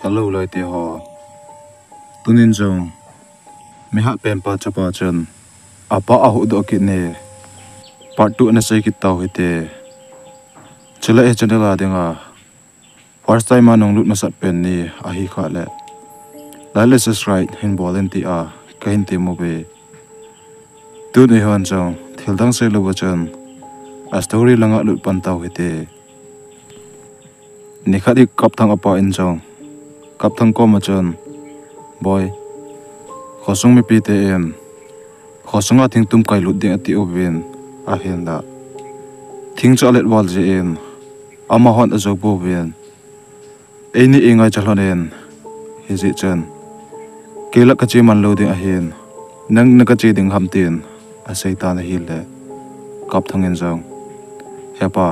Hello lai te ho tunin jong mi hat pen pa chapa chen apa a hu do ki ne part 2 na sei ki taw hite chela e channel a denga first time anong lut masat pen ni a hi kha le let's just right hin volunteer a kain te mo be tu ne hon jong thil dang se lo ba chen a story langa lut pan taw hite ni khadi kap thang apa in jong kap thang ko ma chen boy khosung mi pi te em khosunga thing tum kai lut ding ati obin a hen da thing cha let wal je en ama hon a jok bo ben eini ingai chalonen hi ji chen kela ka chi man lo ding a hen nang na ka chi ding ham tin a seitan hi le kap thang en jong hepa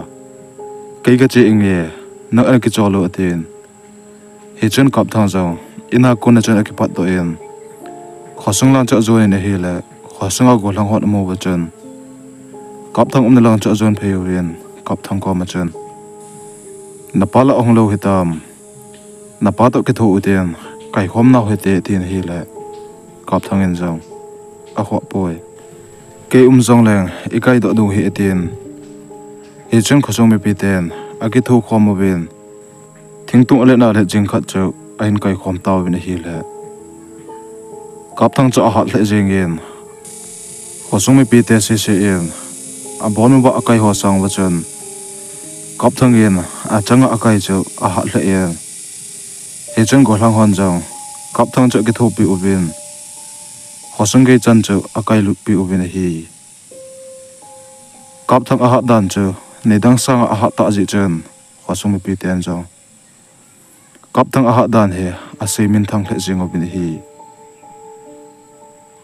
kai ka chi inge na an ki cholo atin hi chen kap thang jong ina kun na chen a ki pat do en khosung lang cha zo ne hi le khosung go lang hot mo ba chen kap thang na lang cha zon pheu rin kap thang ko ma chen na pala ong lo hitam na pa to ki thu uten kai khom na hete tin hi le kap thang en jong a kho poi ke jong leng ikai do du hi tin hi chen khosung mi pi ten a ki thu khom mo bin thing tu ale na le jing khat chau ain kai khom taw bin hi le kap thang cha hat le jing in khosung mi pi te se in a bon ba akai ho sang wa chen kap thang in a changa akai chu a hat le in he chen go lang hon jong kap thang cha ki thu pi ubin khosung ge chan chu akai lu pi ubin hi kap thang a hat dan chu ne dang sang a hat ta ji chen khosung mi pi ten jong kap thang a hat dan he a sei min thang le jing obin hi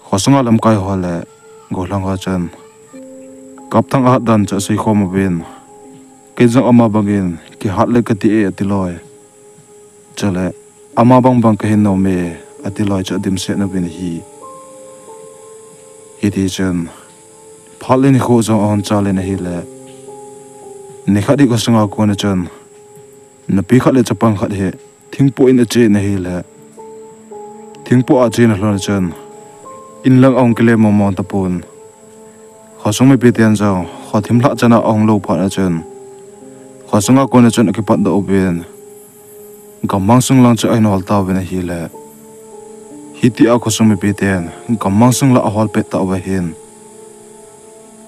khosunga lam kai hole go lang ha chen kap thang a hat dan cha sei khom bin ke jong ama bangin ki hat le ka ti e ti loi chale ama bang bang ka hin no me ati loi cha dim se na bin hi ti chen phalin kho jong on chale na hi le ni khadi ko sunga ko na chen na pi khat le chapang khat he thingpo in a che na hi le thingpo a che na hlon chen in lang ong kele mo mon tapun khosung mi pi ten jong khothim la chana ong lo pha na chen khosunga ko na chen ki pat do ben gamang sung lang cha ai nol ta ben hi le hi ti a khosung mi pi ten gamang sung la hol pe ta wa hin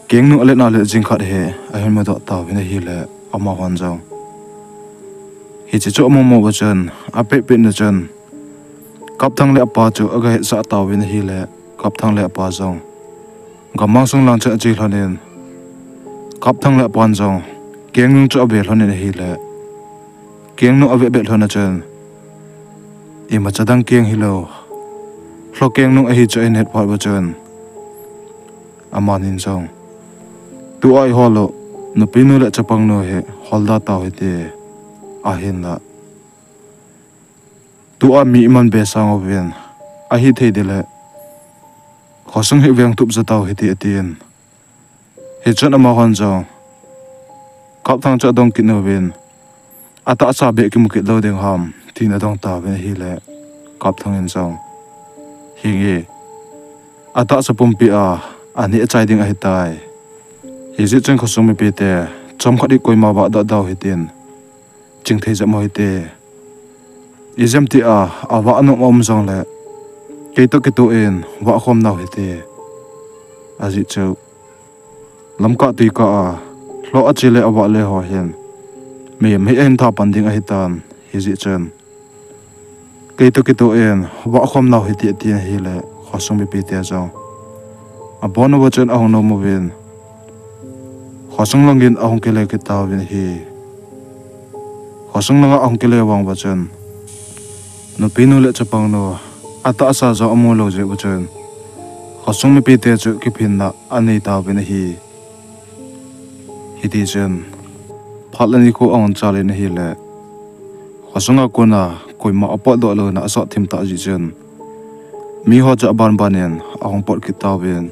keng nu ale na le jing khat he a hin ma do ta ben hi le ama hon jong hi chi cho mo ba chen a pe pe na chen kap thang le pa chu aga he sa ta ben hi le kap thang le pa jong gamang sung lang cha chi hlonen kap thang le pan jong keng nu cha be hlonen hi le keng nu ave be hlona chen i ma chadang keng hi lo hlo keng nu a hi cha in het pa ba chen aman in jong tu ai holo no pinu le chapang no he holda ta hite a hin la tu a mi man be sang oven a hi thei de le khosung he veng tup za taw hiti atien he chan ama hon jong kap thang cha dong ki no ven ata sa be ki mukit lo ding ham tin adong ta ven hi le kap thang en jong hi nge ata sa pum pi a ani chai ding a hi tai hi ji chen khosung mi pi te chom khadi koi ma ba da daw hitin ching thei za mo hite izam ti a awa anu om jong le ke to ki tu en wa khom naw hite aji chau lamka ti ka a hlo a chile awa le ho hen me me en tha panding a hitan hi ji chen ke to ki tu en wa khom naw hite ti hi le khosung bi pi te jong a bon wa chen a hong no mo ven khosung longin a hong ke le ki taw vin hi khosung langa ong ke le wang ba chen no pinu le chapang no ata asa zo amu lo je buchen khosung mi pi te chu ki phin na ani ta ben hi ti chen phalani ko on chale na hi le khosunga ko na koi ma apo do lo na so thim ta ji chen mi ho cha ban banen ahong pot ki ta ben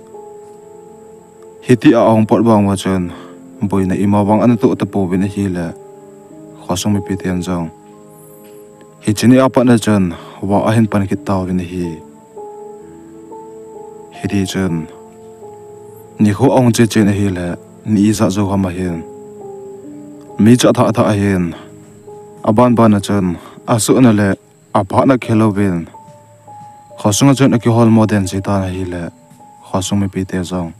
hiti a ahong pot bang wa chen boina ima bang an to ta po ben hi le khosung mi pi ten jong hi chini apa na chen wa ahin pan ki taw bin hi di chen ni ho ong che chen hi le ni za zo hama hin mi cha tha hin aban ban na chen asu na le apa na khelo bin khosung chen ki hol modern si ta na hi le khosung mi pi te zong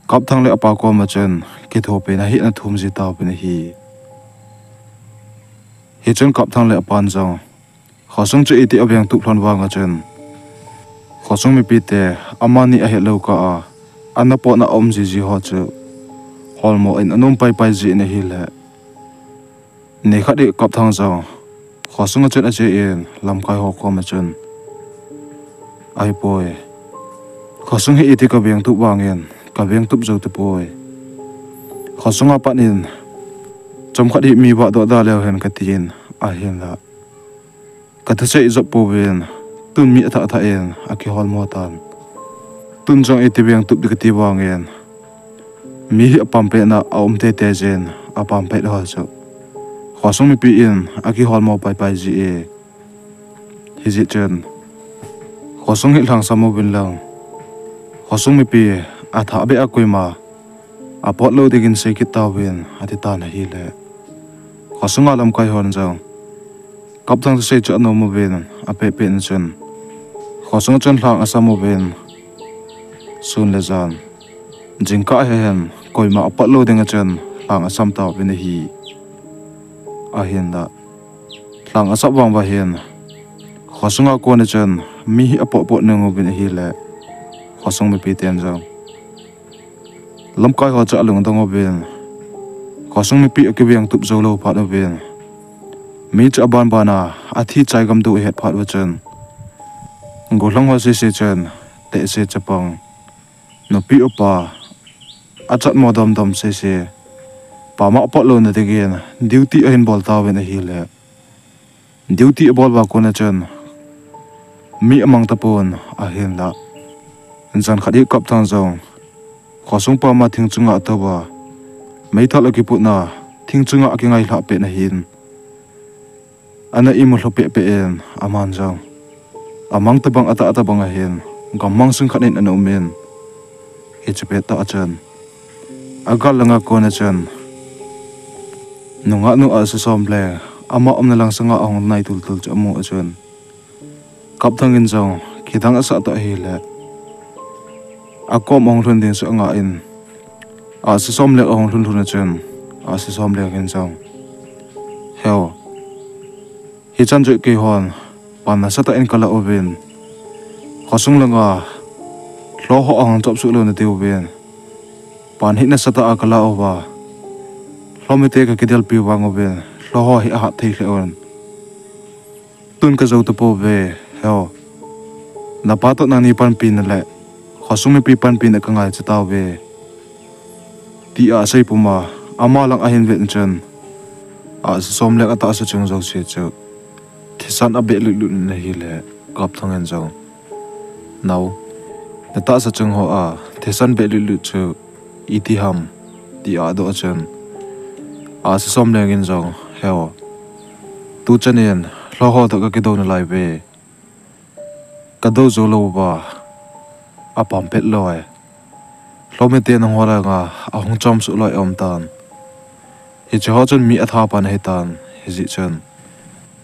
kap thang le apa ko ma chen ki tho pe na hi na thum ji taw bin hi chen kap thang le apan zong khosung che iti abyang tu phlon wa nga chen khosung mi pi te amani a he lo ka a anapo na om ji ho chu holmo in anum pai ji ne hi le ne khadi kap thang zong khosung chen a che in lam kai ho ko ma chen ai poi khosung hi iti ka byang tu wangen ka byang tu zo te poi khosung apa nin chom khadi mi ba do da le hen ka tin a hen la ka tha sei zo po ven tun mi tha en a ki hol mo tan tun jong iti byang tu dik ti wangen mi hi apam pe na aum te jen apam pe ho so khosung mi pi in a ki hol mo pai ji e hi ji chen khosung hi lang samo bin lang khosung mi pi a tha be a koima a pot lo digin se ki ta wen ati ta na hi le khosung alam kai hon jang kap thang se cha no mo wen a pe pen chen khosung chen lang asamo wen sun le zan jingka hen koima a pot lo ding a chen lang asam ta wen hi a hen da lang asap wang ba hen khosung a ko na chen mi hi a po nang wen hi le khosung mi pi ten jang lam kai ho cha lung dong ben khosung mi pi ke biang tup zo lo phat ben mi cha ban bana a thi chai gam du het phat wa chen golang ho se chen te se chapang no pi opa a chat mo dom se pa ma pot lo na de gen duty a hin bol ta ben hi le duty bol ba ko na chen mi amang ta pon a hin la insan khadi kap thang zong khosung pa ma thing chunga ta wa mai tha la ki pu na thing chunga ki ngai hla pe na hin ana imu hlo pe en aman jang amang ta bang ata bang a hin gamang sung khanin an umen he che pe ta achan agal langa ko na chan nunga nu a som ble ama omna lang sanga ong nai tul chamu achan kap thang in jong khidang asa ta hi le akom ong thun din so nga in a se som le ong thun thun chen a se som le gen jong heo hi chan ju ke hon pan na sa ta en kala oven khosung langa lo ho ong chop su lo na tiu ben pan hi na sa ta akala owa lo me te ka kidel pi wang oven lo ho hi a ha thei le on tun ka zo to po ve heo na pa to na ni pan pin le khosung mi pi pan pin ka ngai cha taw ve ti a sei puma ama lang a hin ven chen a som le ata sa chung zo che chu thisan a be lu na hi le kap thang en zo now na ta sa chung ho a thisan be lu chu iti ham ti a do chen a som le ngin zo heo tu chen en lo ho to ka ki do na lai ve ka do zo lo ba apam pet loi lo me te nang hora nga ahong chom su loi om tan hi che ho chun mi atha pan he tan hi ji chen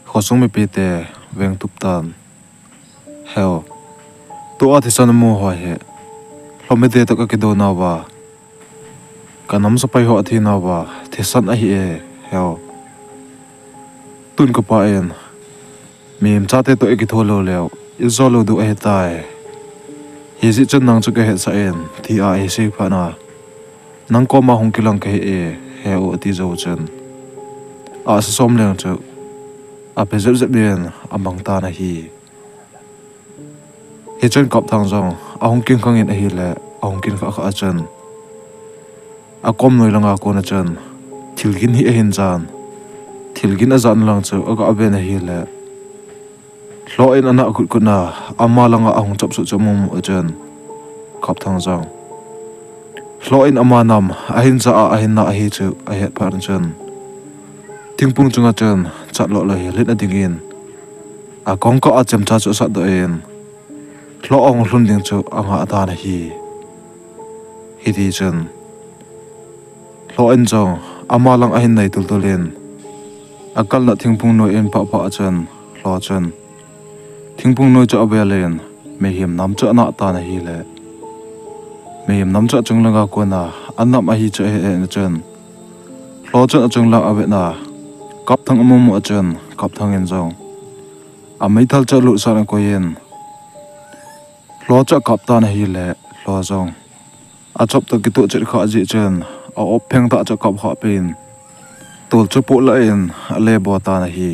khosung mi pi te veng tup tan heo to a thisan mo ho he lo me te to ka ki do na ba kanam sa pai ho thi na ba thisan a hi e heo tun ko pa en mim cha te to e ki tholo leo izolo du e tai hi zi chen nang chu ke he sa en thi a e se pha na nang ko ma hong kilang ke e he o ti zo chen a sa som leng chu a pe zep bien amang ta na hi chen kap thang jong a hong king khang in a hi le a hong kin kha chen a kom noi langa ko na chen thilgin hi a hin jan thilgin a zan lang chu aga abe na hi le lo in ana kut na ama langa ahong chop su chomum achen kap thang jang lo in ama nam ahin za a hin na a hi chu a het par chen Tingpung chunga chen chat lo lo lit a dingin a kong ko a chem cha chu sa do en lo ong hlun ding chu anga ata na hi di chen lo en jong ama lang a hin nei tul tulen akal na thingpung no en pa pa chen lo chen thingpung no cha abelen me him nam cha na ta na hi le me him nam cha chung langa ko na annam a hi cha he en chen lo chen chung lang ave na kap thang amom a chen kap thang en jong a mai thal cha lu sa na ko yen lo cha kap ta na hi le lo jong a chop ta ki to che kha ji chen a op pheng ta cha kap ha pin tol chu po la en a le bo ta na hi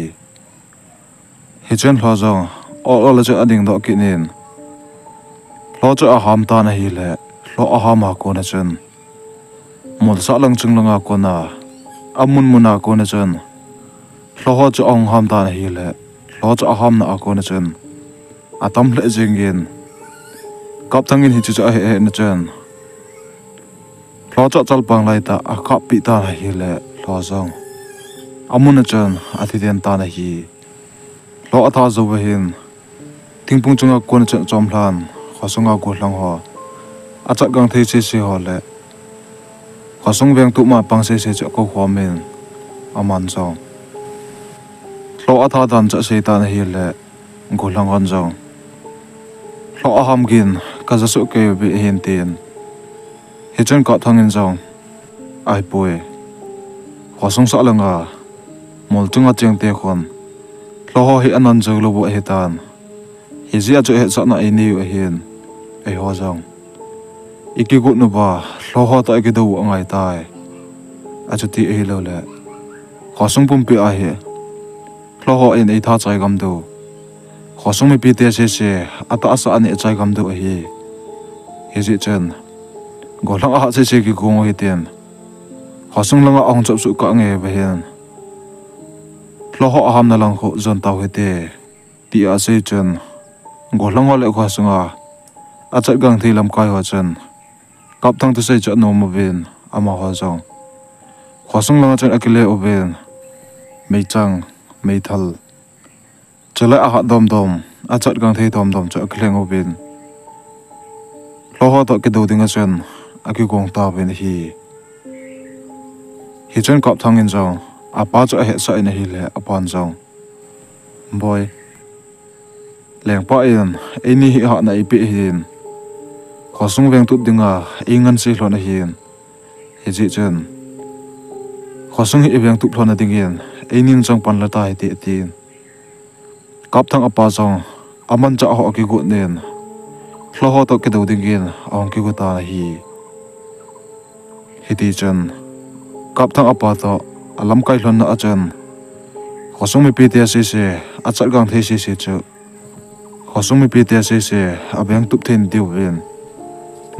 chen lo jong o la cha ading do ki nin lo cha a ham ta na hi le lo a ham ha ko na chen mol sa lang chung langa ko na amun muna ko na chen lo ho cha ong ham ta na hi le lo cha a ham na a ko na chen atam le jingin kap thangin hi chu cha he na chen lo cha chal pang lai ta a kap pi ta na hi le lo jong amun na chen a thi den ta na hi lo a tha zo hin tingpung chunga ko na chen chom hlan khosonga ko hlang ho a cha gang thei se ho le khosong veng tu ma pang se cha ko khwamen aman jong lo a tha dan cha se ta na hi le golang on jong lo a ham gin ka za su ke bi hin tin he chen ka thangin jong ai poi khosong sa langa mol chunga cheng te khon lo ho hi anan jog lo bo he tan hi zia chu he cha na ai ni a hin ai ho jong iki gu nu ba lo ho ta ki do angai tai a chu ti e lo le khosong pum pi a he lo ho en ei tha chai gam do khosong mi pi te se ata asa ani chai gam do hi ji chen golang a se ki gong hi ten khosong langa ong chop su ka nge ba hen lo ho aham na lang ho zon taw he te ti a se chen golang le khosonga a chat gang thi lam kai ho chen kap thang tu se cha no ma ven ama ho jong khosong langa chen akile o ven mei chang mei thal chala a dom dom a chat gang thi dom dom cha kleng o ven lo ho to ke do ding a chen a ki gong ta ven hi chen kap thang in jong a pa cha he sa in hi le a pan jong boy leng pa in eni hi ha na ipi hin khosung veng tu dinga ingan si hlona hin he ji chen khosung hi veng tu hlona dingin einin jong pan la ta hi ti tin kap thang apa jong aman cha ho ki gu nen hlo ho to ke do dingin ong ki gu ta hi ti chen kap thang apa to alam kai hlon na a chen khosung mi pi te se a chat gang the se chu khosung mi pi te se a beng tup then diu ven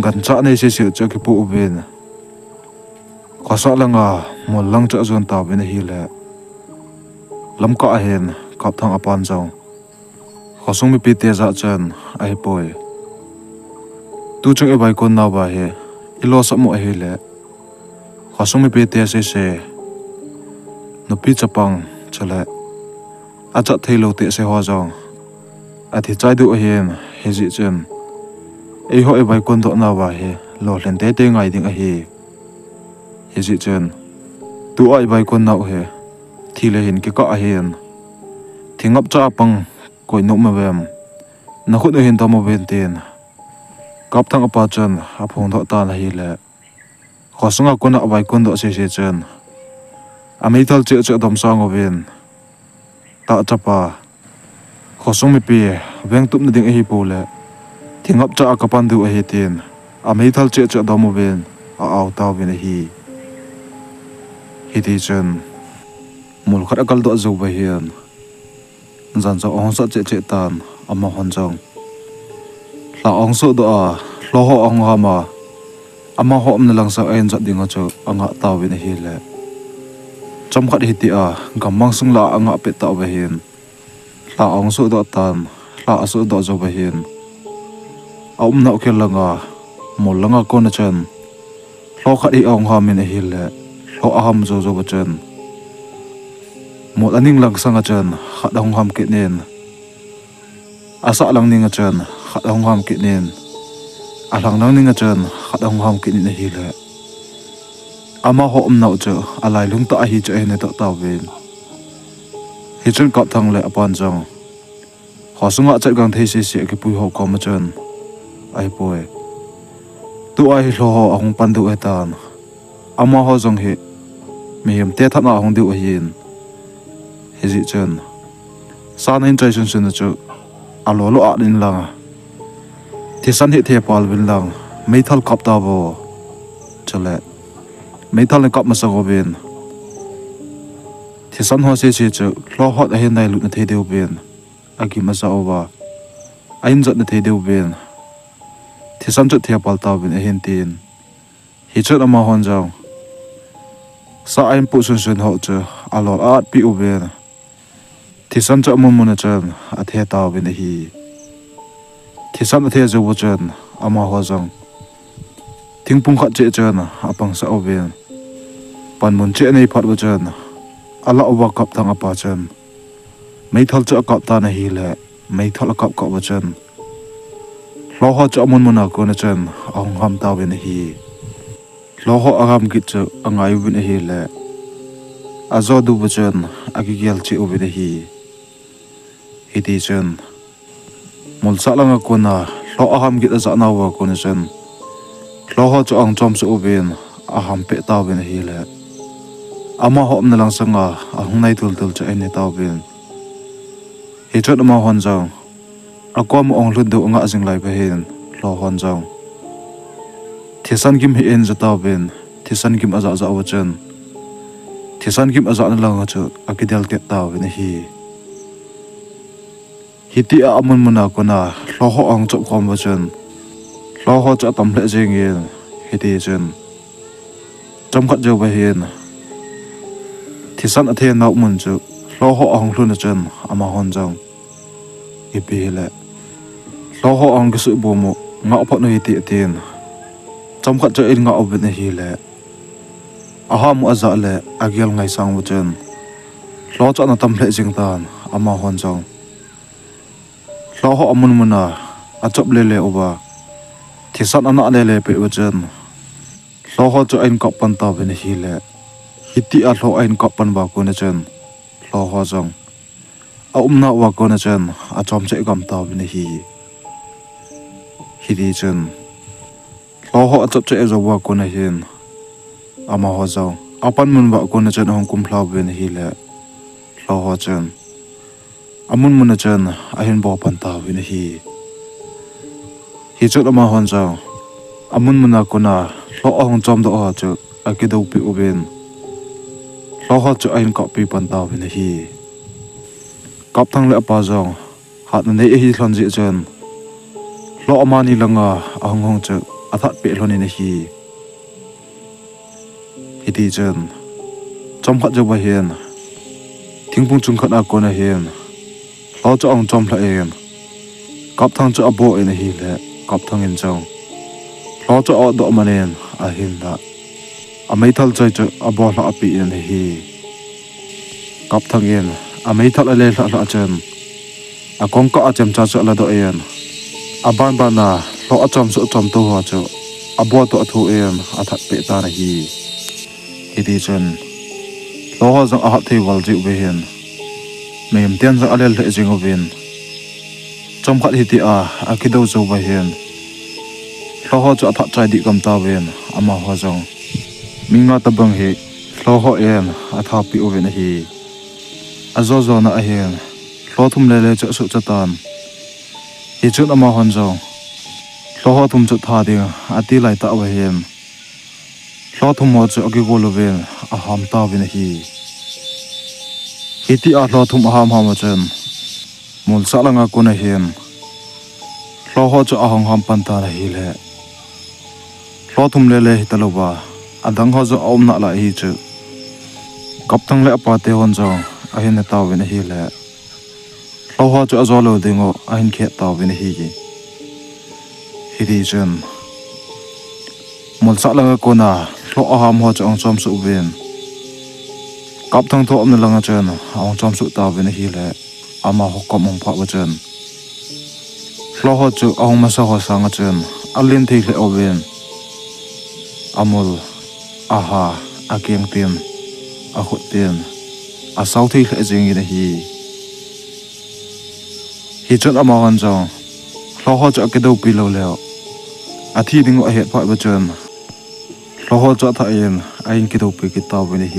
gan cha nei se chu ki pu ven khosa langa mol lang cha zon ta ven hi le lam ka hen kap thang apan jong khosung mi pi te za chen ai poi tu chung e bai kon na ba he ilo sa mo hi le khosung mi pi te se no pi chapang chale a cha thailo te se ho jong a thi chai du hen he ji chen ei ho e bai kon do na wa he lo len te te ngai ding a hi he ji chen tu ai bai kon na he thi le hin ki ka a hen thingap cha pang koi no ma vem na khut hin ta mo ven ten kap thang apa chen a phong do ta na hi le khosunga kon a bai kon do se chen a mei thal che che dom sang oven ta chapa khosong mi pi veng tup na ding hi pu le thingap cha ka pan du a hi tin a mei thal che che dom oven a aw ta ven hi ti chen mul khat akal do zo ba hian zan zo ong sa che che tan ama hon jong la ong so do a lo ho ong ha ma ama ho am na lang sa en za ding a chu anga ta ven hi le chom khat hi ti a gamang sung la anga pe ta ba hin la ong su do tan la asu do zo ba hin aum na khel langa mol langa ko na chen lo khat hi ong ha min hi le lo aham zo zo ba chen một aning lang sang chân khát hong ham kệ nên asa lang ning chân khát hong ham kệ nên alang nang ning chân khát hong ham kệ nên hi le ama ho nau chu alai lung ta hi chu ne to taw ven hi chun kap thang le apan jong ho sunga chat gang thei se ke pui ho ko ma chân ai poe tu ai lo ho ong pan du etan ama ho jong hi mi hem te thana hong du hin hi ji chen san in chai sun chu alo lo a din lang thi san hi the pal bin lang mei thal kap ta bo chale mei thal kap ma sa go bin thi san ho se chi chu lo hot a hin dai lu na the deu bin agi ma sa owa ain zat na the deu bin thi san chu the pal ta bin a hin tin hi chu ama hon jong sa ain pu sun ho chu alo at pi u bin thi san chu mun mun chen a the ta bin hi thi san a the zo bu chen ama ho jong thingpung khat che chen apang sa obin pan mun che nei phat bu chen ala owa kap thang apa chen mei thal cha kap ta na hi le mei thal kap ka bu chen lo ho cha mun mun ko na chen ong ham ta bin hi lo ho agam ki chu angai bin hi le azo du bu chen agi gel chi u bin hi ti chen mul sa langa ko na lo aham gi za na wa ko na chen lo ho chu ang chom su u bin aham pe ta bin hi le ama hom na lang sanga ang nai tul tul cha ene ta bin hi chot ma hon jang akom ong lu du nga jing lai ba hin lo hon jang thisan kim hi en za ta bin thisan kim aza za wa chen thisan kim aza na lang chu akidel te ta bin hi hiti a amun muna ko na lo ho ang chop khom ba chen lo ho cha tam le jeng yin hiti chen chom khat jo ba hin thisan a the nau mun chu lo ho ang lu na chen ama hon jang ipi le lo ho ang gi su bo mo nga phat no hiti tin chom khat cho in nga ob ne hi le aha mu aza le agyal ngai sang bu chen lo cha na tam le jing tan ama hon jang lo ho amun muna a chop le le oba thisan ana le le pe wachen lo ho cho ain kop pan ta ben hi le hiti a lo ain kop pan ba ko na chen lo ho jong a umna wa ko na chen a chom che gam ta ben hi di chen lo ho a chop che zo wa ko na hin ama ho jong apan mun ba ko na chen hong kum phla ben hi le lo ho chen amun mun chen a hin bo pan ta win hi chot ma hon jang amun mun ko na lo ong chom do ha chu a ke do pi u ben lo ha chu ain ka pi pan ta win hi kap thang le pa jong hat na nei hi thlan ji chen lo amani langa ahong hong chu a that pe lo ni na hi ti chen chom khat jo ba hian thingpung chung khat a ko na hian lo cho ong chom la en kap thang cho abo en hi le kap thang in chong lo cho o do manen a hin da a mai thal chai cho abo la api en hi kap thang en a mai thal le la chen a kong ka a chem cha cho la do en a ban ban na lo a chom so chom to ho cho abo to thu en a that pe ta na hi ti chen lo ho jang a ha thei wal ji we hen mem tian za alel le jing ovin chom khat hi ti a ki do zo ba hian lo ho cha tha chai di kam ta ven ama ho jong minga ta bang he lo ho en a tha pi ovin hi a zo zo na a hian lo thum le le cha su cha tan hi chu ama hon jong lo ho thum chu tha ding a ti lai ta wa hian lo thum mo chu agi go lo ven a ham ta vin hi hiti a lo thum ham ham chen mul sa langa ko na hian lo ho chu ahong ham pan ta hi le lo thum le le ta lo ba adang ho zo om na la hi chu kap thang le pa te hon jong a hin na ta win hi le lo ho chu azo lo dingo a hin khe ta win hi gi hi chen mul sa langa ko na lo aham ho chu ong chom su win cặp thằng thọ mình lăng chân ông trong sự tao bên hi lệ ama học cầm ông phạ chân lo ho chu ông mà sao ho sang chân alin thi lệ oven amul aha akiang tiền a khut tiền a sau thi lệ jing hi chân ama han jong lo ho chu cái đâu pi lo leo a thi ding a het phạ chân lo ho chu tha in ain cái đâu pi cái tao bên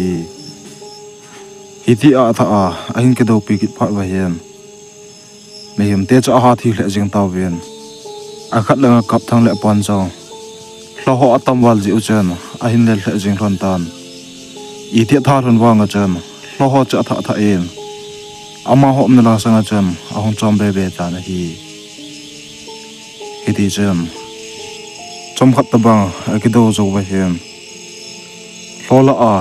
hi ti a tha a ain cái đâu pi cái phạ ba hiền mày hiểm tê cho ha thi lệ jing tao bên a khát lăng cặp thằng lệ pon jong lo ho atam wal jiu chen a hin le lệ jing thon tan i ti tha thon wang a chen lo ho cha tha tha in ama hom na la sang a chen a hong chom be be ta na hi ti chen chom khat ta bang a ki do zo ba hian lo la a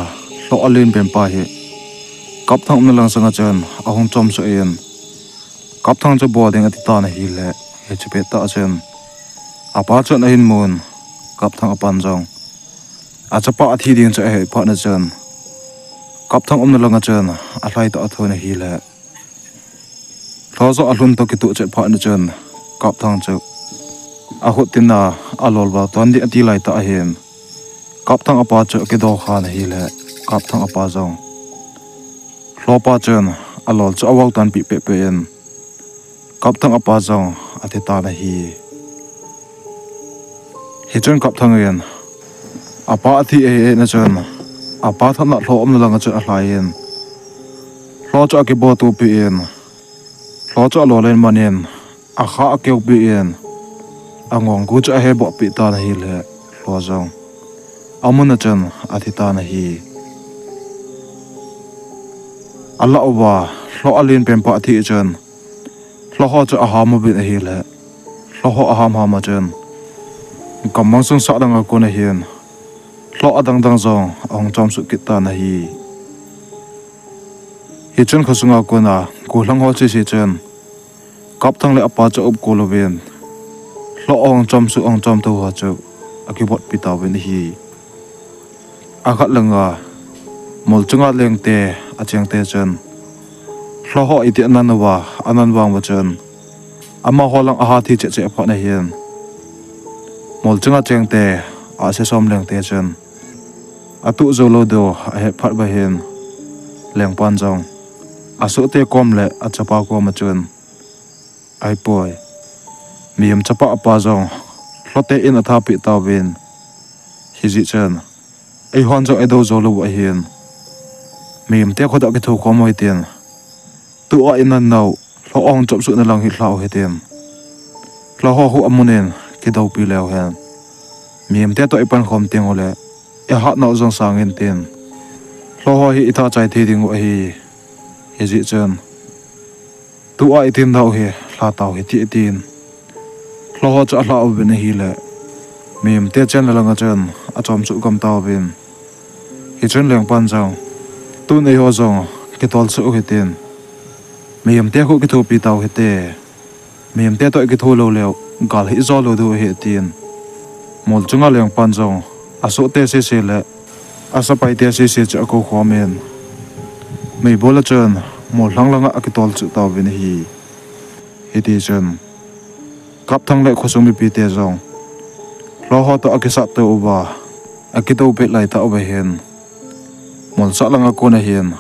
lo alin bem pa hi cặp thằng na lang sang a chen a hong chom so in cặp thằng cho bò ding a ti ta na hi le he chu pe ta chen apa chen a hin mun cặp thằng apan jong a chapa a thi ding cha he pha na chen cặp thằng na lang a chen a hlai ta thoi na hi le lo zo a hlun to ki tu che pha na chen cặp thằng chu a hut tin na a lol ba ton di ati lai ta hen cặp thằng apa chu ke do kha na hi le cặp thằng apa jong lo pa chen a lol chu awak tan pi pe pe en cặp thằng apa jong a te ta na hi chen cặp thằng en apa thi e na chen apa thana lo om na lang chu a hlai en lo chu ke bo tu pi en lo chu lo len manen a kha ke pi en angong gu chu he bo pi ta na hi le lo jong amun na chen a thi ta na hi alla owa lo alin pem pa thi chen lo ho chu a ha mo bi na hi le lo ho a ham ha ma chen kamang sung sa dang ko na hian lo adang dang zong ong chom su kita na hi chen khosunga ko na ko hlang ho chi si chen kap thang le apa cha up ko lo ven lo ong chom su ong chom to ha chu akibot pitaw ven hi akhat langa mol chunga leng te acheng te chen lo ho iti nan wa anan wang wa chen ama holang a ha thi che che pha na hian mol chunga cheng te a se som leng te chen atu zo lo do a he phat ba hen leng pan jong a so te kom le a chapa ko ma chen ai poi miam chapa apa jong hlote in a tha pi taw vin hi ji chen ai hon zo ai do zo lo a hen miam te khoda ke thu ko moi ten tu a in an nau lo ong chop su na lang hi hlau he ten lo ho hu amunen ke do pi leo hen miam te to ipan khom teng ole e ha nau jong sang in ten lo ho hi ita chai the ding o hi he ji chen tu a itin dau he hla taw he ti tin lo ho cha hla o ben hi le miam te chen la lang chen a chom chu kam taw ben hi chen leng pan jong tu nei ho jong ke tol chu he ten miam te khu ke thu pi taw he te miam te to ke thu lo leo gal hi zo lo du he tin mol chunga leng pan jong aso te se se le asa pai te se se cha ko khomen mei bola chen mol hlang langa akitol chu taw vin hi ti chen kap thang le khosung mi pi te jong lo ho to akisa te uba akito pe lai ta oba hen mol sa langa ko na hen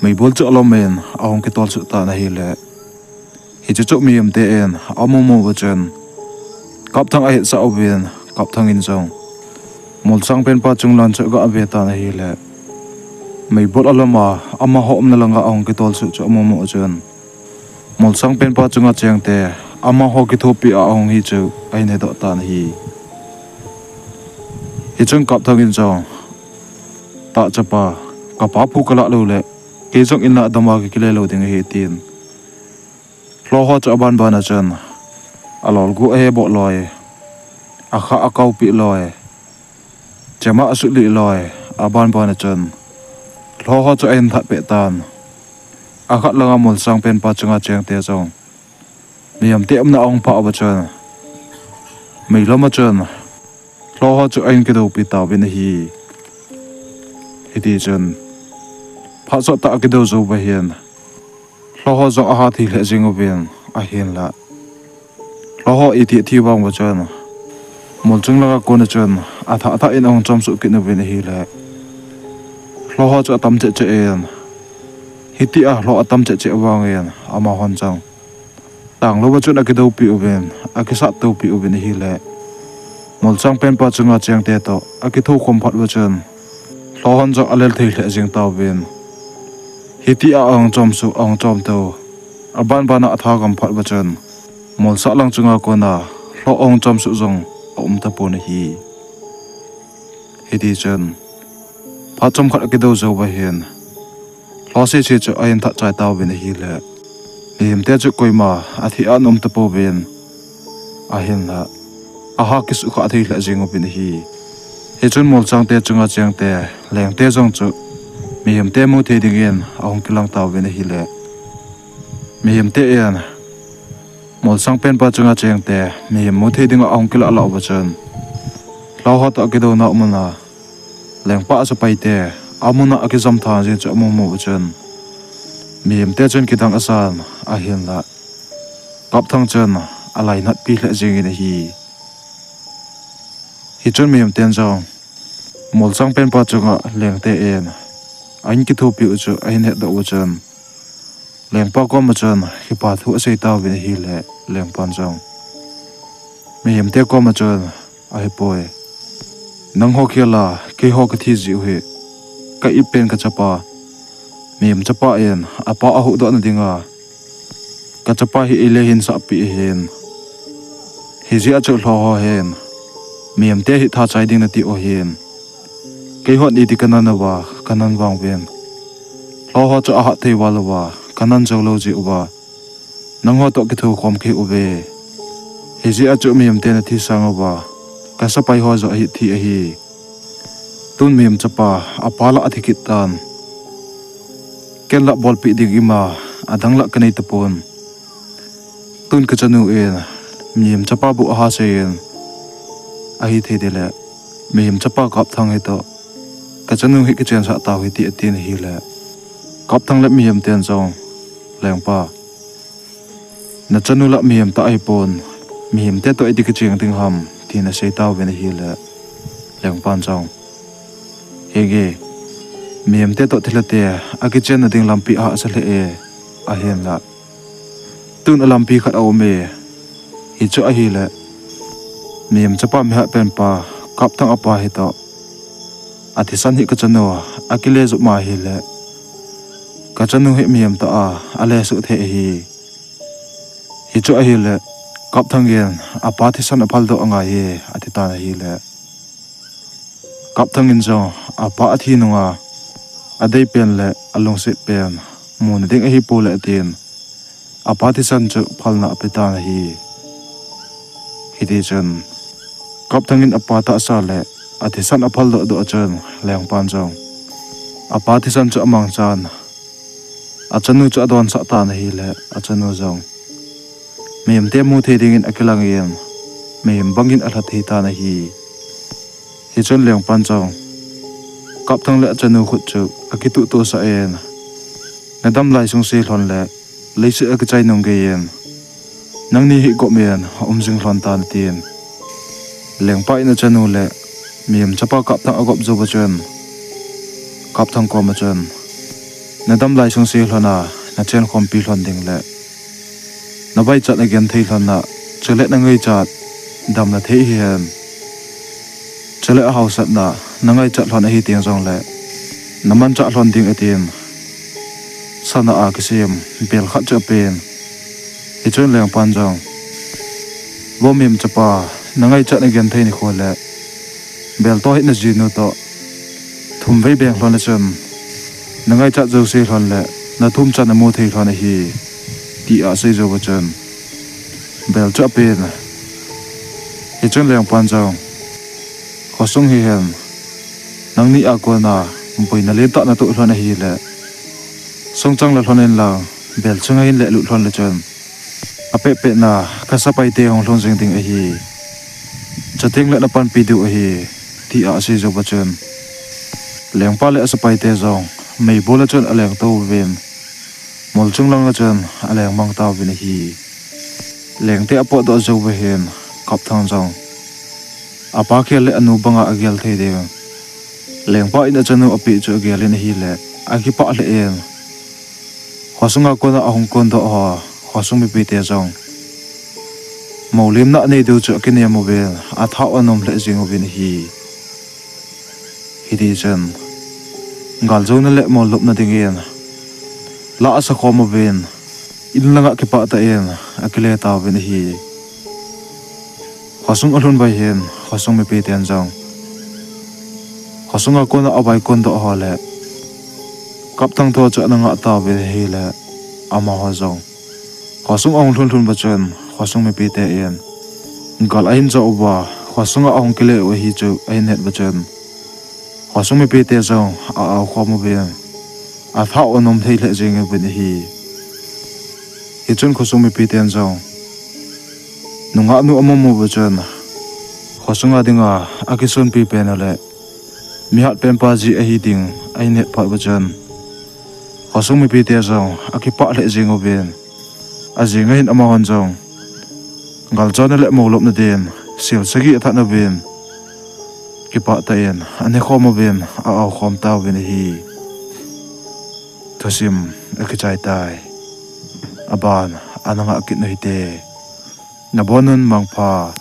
mei bol chu lo men ahong ke tol chu ta na hi le hi chu mi am te en amomo wa chen kap thang a sa oben kap thang in jong mol sang pen pa chung lan chu ga ave ta na hi le mei bol alama ama hom na langa ahong ke tol chu chu amomo chen mol sang pen pa chunga cheng te ama ho ki thopi a ahong hi chu ai ne do ta na hi chung kap thang in jong ta chapa kapa phu kala lo le ke jong in na dama ki le lo ding he tin lo ho cha ban ban a chen alol gu e bo loi a kha a kau pi loi chama asu li loi a ban ban a chen lo ho cha en that pe tan a kha langa mol sang pen pa chunga cheng te jong miam te am na ong pa ba chen mei lo ma chen lo ho cha en ke do pi ta bin hi ti chen pha so ta ki do zo ba hian lo ho zo a ha thi le jing oben a hian la lo ho i thi bang ba chan mol chung la ko na chan a tha in ong chom su ki na ben hi le lo ho cha tam che en hi ti a lo atam che wang en ama hon chang tang lo ba chu na ki do pi oben a ki sa to pi oben hi le mol chang pen pa chunga chang te to a ki thu khom phat ba chan lo hon zo alel thei le jing taw ben hi ti a ong chom su ong chom to aban bana atha gam phat ba chan mol sa lang chunga ko na lo ong chom su zong om ta pon hi di chan pha chom khat ki do zo ba hian lo se che chu ain tha chai taw ben hi le him te chu koima a thi an om ta po ben a hian la a ha ki su kha thei la jing ben hi he chun mol chang te chunga chang te leng te zong chu mi him te mu the ding en ong kilang taw ben hi le mi him te en mol sang pen pa chunga chang te mi him mu the ding ong kila la ba chan lo ha ta ki do na umna leng pa sa pai te amuna akizam tha je chu mu mu chan mi him te chun ki dang asan a hian la kap thang chan alai nat pi le jing in hi chun mi him ten jong mol sang pen pa chunga leng te en anh ki thu pi chu anh he do chan leng pa ko ma chan hi pa thu sei taw bin hi le leng pan jong mi him te ko ma chan ai poi nang ho khela ke ho ka thi ji he ka I pen ka chapa mi him chapa en apa a hu do na dinga ka chapa hi ile hin sa pi hen hi ji a chu lo ho hen mi him te hi tha chai ding na ti o hen ke ho ni ti kanan wa kanan wang ben lo ho chu a ha thei wa lo wa kanan zo lo ji uba nang ho to ki thu khom ke ube he ji a chu mi him te na thi sang wa ka sa pai ho zo hi thi a hi tun mi him chapa apala athikit tan ken la bol pi ding ima adang la kanai tapon tun ka chanu en mi him chapa bu ha se en a hi the de le mi him chapa kap thang he to ka chanu hi ki chen sa taw hi ti atin hi le kap thang le mi him ten zong leng pa na chanu la mi him ta ai pon mi him te to i ki ching ting ham ti na sei taw ben hi le leng pan zong hege mi him te to thilate a ki chen na ding lampi a sa le e a hen la tun lampi khat au me hi chu a hi le mi him chapa mi ha pen pa kap thang apa hi to athi san hi ka chano akile zu ma hi le ka chanu hi miam ta a ale su the hi chu a hi le kap thang gen apa thi san aphal do anga ye athi ta hi le kap thang in zo apa athi nunga adei pen le along se pen mun ding a hi pu le tin apa thi san chu phalna apita na hi di chen kap thang in apa ta sa le athi san aphal do chen leng pan jong apa thi san chu amang chan achanu chu adon sa ta na hi le achanu jong mem te mu the ding in akilang yen mem bangin ala the ta na hi chon leng pan jong kap thang le achanu khut chu akitu to sa en nadam lai sung se hlon le leise ak chai nong ge yen nang ni hi go men jing hlon ta na tin leng pa ina chanu le mem chapa kap thang agop zo ba chen kap thang ko ma chen nadam lai sung se hlona na chen khom pi hlon ding le na bai chat again thei hlona chule na ngai chat dam na thei hian chule a hausat na nangai chat hlon a hi tiang jong le naman chat hlon ding atin sana a kisem bel khat cha pen hi chon leng pan jong bo mem chapa nangai chat again thei ni khole bel to hi na ji no to thum vei beng hlon a chen nangai chat zo se hlon le na thum chan na mo thei hlon a hi ti a se zo ba chen bel cha pen hi chon leng pan jong khosung hi hen nang ni a ko na boi na le ta na to hlon a hi le song chang la hlon en la bel chunga in le lu hlon le chen ape pe na ka sa pai te hong hlon jing ding a hi chateng le na pan pi du a hi ti a se zo ba chen leng pa le sa pai te zong mei bola chon aleng to ven mol chung lang chon aleng mang taw vin hi leng te apo do zo ve hen kap thang jong apa khel le anu banga agel thei de leng pa ina chanu api chu agel in hi le agi pa le en khosunga ko na ahong kon do ho khosung mi pi te jong maulim na nei du chu kene mo ve a tha anom le jing vin hi di chen ngal zo na le mo lop na ding en la asa kho mo ven in langa ke pa ta en akile ta ven hi khosung alun bai hen khosung mi pi ten jong khosunga ko na abai kon do ho le kap tang to cha na nga ta ven hi le ama ho jong khosung ong thun thun ba chen khosung mi pi te en ngal ain zo ba khosunga ong kile o hi chu ai net ba chen khosung mi pi te jong a kho mo ven a tha onom thei le jing ven hi chun khosung mi pi ten jong nunga nu amom mo ba chen khosunga dinga akison pi pen ale mi hat pen pa ji a hi ding ai net pa ba chen khosung mi pi te jong akipa le jing ven a jing in ama hon jong ngal chon le mo lop na den sil sagi tha na ven ki pa ta en ane khom ven a khom taw ven hi thosim akichai tai aban ananga kit no hite nabonun mangpha